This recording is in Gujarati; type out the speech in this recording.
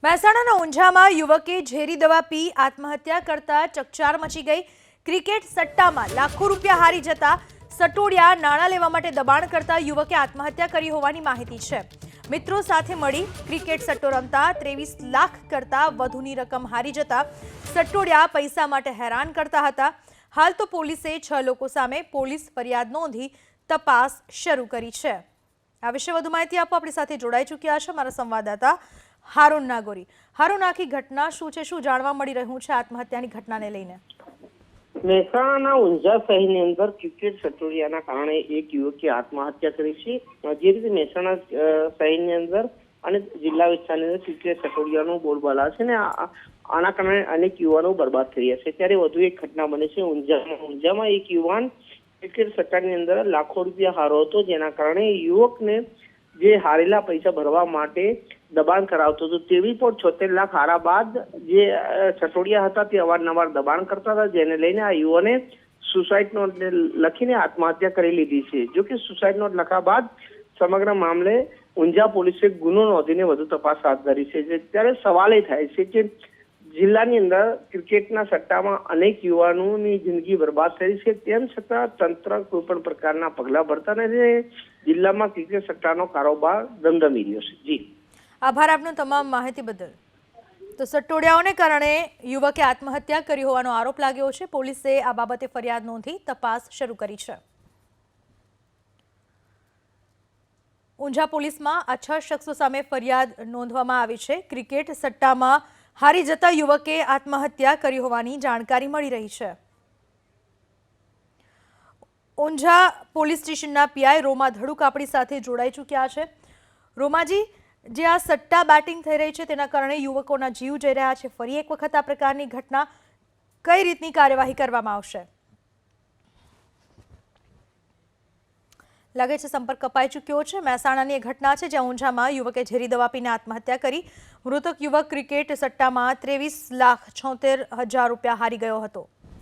મહેસાણાના ઊંઝામાં યુવકે ઝેરી દવા પી આત્મહત્યા કરતા ચકચાર મચી ગઈ। ક્રિકેટ સટ્ટામાં લાખો રૂપિયા હારી જતા સટોડિયા નાણાં લેવા માટે દબાણ કરતા યુવકે આત્મહત્યા કરી હોવાની માહિતી છે। મિત્રો સાથે મળી ક્રિકેટ સટ્ટો રમતા 23 લાખ કરતા વધુની રકમ હારી જતા સટોડિયા પૈસા માટે હેરાન કરતા હતા। હાલ તો પોલીસે 6 લોકો સામે પોલીસ ફરિયાદ નોંધી તપાસ શરૂ કરી છે। આ વિશે વધુ માહિતી આપવા આપણી સાથે જોડાઈ ચૂક્યા છે મારા સંવાદદાતા હારૂન નાગોરી। હારૂન, આખી ઘટના શું છે, શું જાણવા મળી રહ્યું છે આત્મહત્યાની ઘટનાને લઈને? મહેસાણાના ઊંઝા શહેરની અંદર ક્રિકેટ સટોડિયાના કારણે એક યુવકે આત્મહત્યા કરી છે। જે રીતે મહેસાણા શહેરની અંદર અને જિલ્લા વિસ્તારની અંદર ક્રિકેટ સટોડિયાનો બોલબાલા છે ને આના કારણે અનેક યુવાનો બરબાદ થઈ રહ્યા છે। ત્યારે વધુ એક ઘટના બને છે ઊંઝામાં એક યુવાન ક્રિકેટ સટ્ટાની અંદર લાખો રૂપિયા હારો હતો, જેના કારણે યુવકને જે હારેલા પૈસા ભરવા માટે દબાણ કરાવતો હતો। 73 લાખ હારા બાદ જે સટોડિયા હતા તે અવારનવાર દબાણ કરતા હતા, જેને લઈને આ યુવાને સુસાઇડ નોટ લખીને આત્મહત્યા કરી લીધી છે। જો કે સુસાઇડ નોટ લખ્યા બાદ સમગ્ર મામલે ઊંઝા પોલીસે ગુનો નોંધીને વધુ તપાસ હાથ ધરી છે। ત્યારે સવાલ એ થાય છે કે જિલ્લાની અંદર ક્રિકેટના સટ્ટામાં અનેક યુવાનોની જિંદગી બરબાદ થઈ છે, તેમ છતાં તંત્ર કોઈ પણ પ્રકારના પગલાં ભરતા નથી। જિલ્લામાં ક્રિકેટ સટ્ટાનો કારોબાર ધમધમી રહ્યો છે। જી, આભાર આપનો તમામ માહિતી બદલ। તો સટ્ટોડિયાઓને કારણે યુવકે આત્મહત્યા કરી હોવાનો આરોપ લાગ્યો છે। પોલીસે આ બાબતે ફરિયાદ નોંધી તપાસ શરૂ કરી છે। ઊંઝા પોલીસમાં આ 6 શખ્સો સામે ફરિયાદ નોંધવામાં આવી છે। ક્રિકેટ સટ્ટામાં હારી જતા યુવકે આત્મહત્યા કરી હોવાની જાણકારી મળી રહી છે। ઊંઝા પોલીસ સ્ટેશનના પીઆઈ રોમા ધડુક આપણી સાથે જોડાઈ ચૂક્યા છે। રોમાજી, જે આ સટ્ટા બેટિંગ થઈ રહી છે તેના કારણે યુવકોના જીવ જઈ રહ્યા છે, ફરી એક વખત આ પ્રકારની ઘટના, કઈ રીતની કાર્યવાહી કરવામાં આવશે? લાગે છે સંપર્ક કપાઈ ચૂક્યો છે। મહેસાણાની એક ઘટના છે જ્યાં ઊંઝામાં યુવકે ઝેરી દવા પીને આત્મહત્યા કરી। મૃતક યુવક ક્રિકેટ સટ્ટામાં 23,76,000 રૂપિયા હારી ગયો હતો।